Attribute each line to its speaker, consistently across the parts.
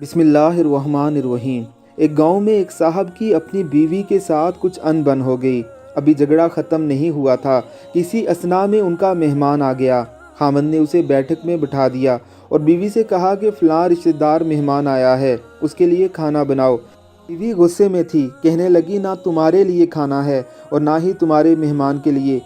Speaker 1: बिस्मिल्लाहिर्रहमानिर्रहीम। एक गांव में एक साहब की अपनी बीवी के साथ कुछ अनबन हो गई। अभी झगड़ा ख़त्म नहीं हुआ था, किसी असना में उनका मेहमान आ गया। खामद ने उसे बैठक में बिठा दिया और बीवी से कहा कि फ़लाँ रिश्तेदार मेहमान आया है, उसके लिए खाना बनाओ। बीवी गुस्से में थी, कहने लगी ना तुम्हारे लिए खाना है और ना ही तुम्हारे मेहमान के लिए।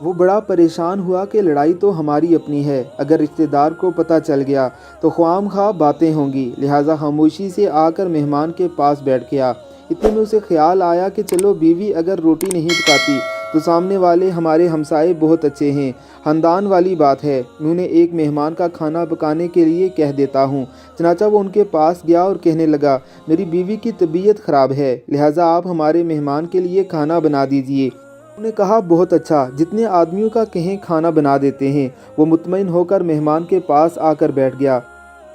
Speaker 1: वो बड़ा परेशान हुआ कि लड़ाई तो हमारी अपनी है, अगर रिश्तेदार को पता चल गया तो ख्वामखा बातें होंगी, लिहाजा खामोशी से आकर मेहमान के पास बैठ गया। इतने में उसे ख्याल आया कि चलो बीवी अगर रोटी नहीं पकाती तो सामने वाले हमारे हमसाए बहुत अच्छे हैं, ख़ानदान वाली बात है, मैं उन्हें एक मेहमान का खाना पकाने के लिए कह देता हूँ। चनाचा वो उनके पास गया और कहने लगा, मेरी बीवी की तबीयत ख़राब है, लिहाजा आप हमारे मेहमान के लिए खाना बना दीजिए। उन्होंने कहा, बहुत अच्छा, जितने आदमियों का कहें खाना बना देते हैं। वो मुतमईन होकर मेहमान के पास आकर बैठ गया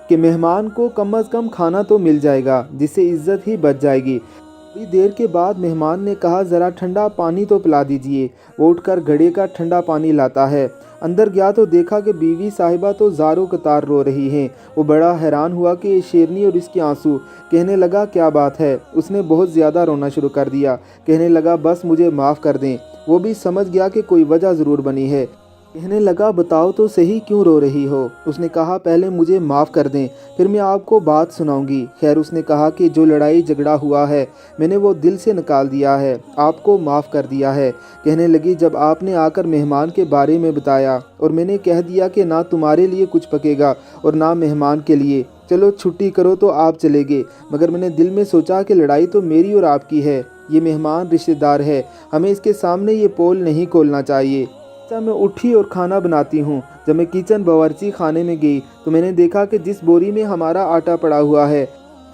Speaker 1: कि मेहमान को कम अज़ कम खाना तो मिल जाएगा, जिससे इज्जत ही बच जाएगी। थोड़ी देर के बाद मेहमान ने कहा, ज़रा ठंडा पानी तो पिला दीजिए। वो उठकर घड़े का ठंडा पानी लाता है। अंदर गया तो देखा कि बीवी साहिबा तो ज़ारो कतार रो रही हैं। वो बड़ा हैरान हुआ कि ये शेरनी और इसके आंसू। कहने लगा, क्या बात है? उसने बहुत ज़्यादा रोना शुरू कर दिया। कहने लगा, बस मुझे माफ़ कर दें। वो भी समझ गया कि कोई वजह ज़रूर बनी है। कहने लगा, बताओ तो सही क्यों रो रही हो? उसने कहा, पहले मुझे माफ़ कर दें, फिर मैं आपको बात सुनाऊंगी। खैर, उसने कहा कि जो लड़ाई झगड़ा हुआ है मैंने वो दिल से निकाल दिया है, आपको माफ़ कर दिया है। कहने लगी, जब आपने आकर मेहमान के बारे में बताया और मैंने कह दिया कि ना तुम्हारे लिए कुछ पकेगा और ना मेहमान के लिए, चलो छुट्टी करो तो आप चले गए, मगर मैंने दिल में सोचा कि लड़ाई तो मेरी और आपकी है, ये मेहमान रिश्तेदार है, हमें इसके सामने ये पोल नहीं खोलना चाहिए। मैं उठी और खाना बनाती हूँ। जब मैं किचन बावर्ची खाने में गई तो मैंने देखा कि जिस बोरी में हमारा आटा पड़ा हुआ है,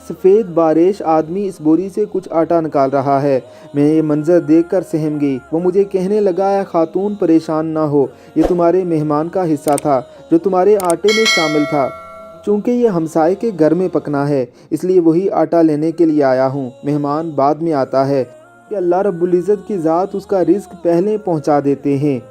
Speaker 1: सफ़ेद बारिश आदमी इस बोरी से कुछ आटा निकाल रहा है। मैं ये मंजर देखकर सहम गई। वो मुझे कहने लगा, है खातून परेशान ना हो, ये तुम्हारे मेहमान का हिस्सा था जो तुम्हारे आटे में शामिल था। चूँकि ये हमसाए के घर में पकना है, इसलिए वही आटा लेने के लिए आया हूँ, मेहमान बाद में आता है कि अल्लाह रब्बुल इज़्ज़त की ज़ात उसका रिज़्क पहले पहुँचा देते हैं।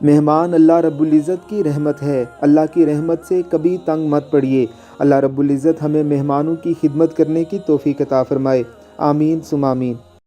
Speaker 1: मेहमान अल्लाह रब्बुल इज़्ज़त की रहमत है, अल्लाह की रहमत से कभी तंग मत पड़िए। अल्लाह रब्बुल इज़्ज़त हमें मेहमानों की खिदमत करने की तौफ़ीक़ अता फ़रमाए। आमीन सुम आमीन।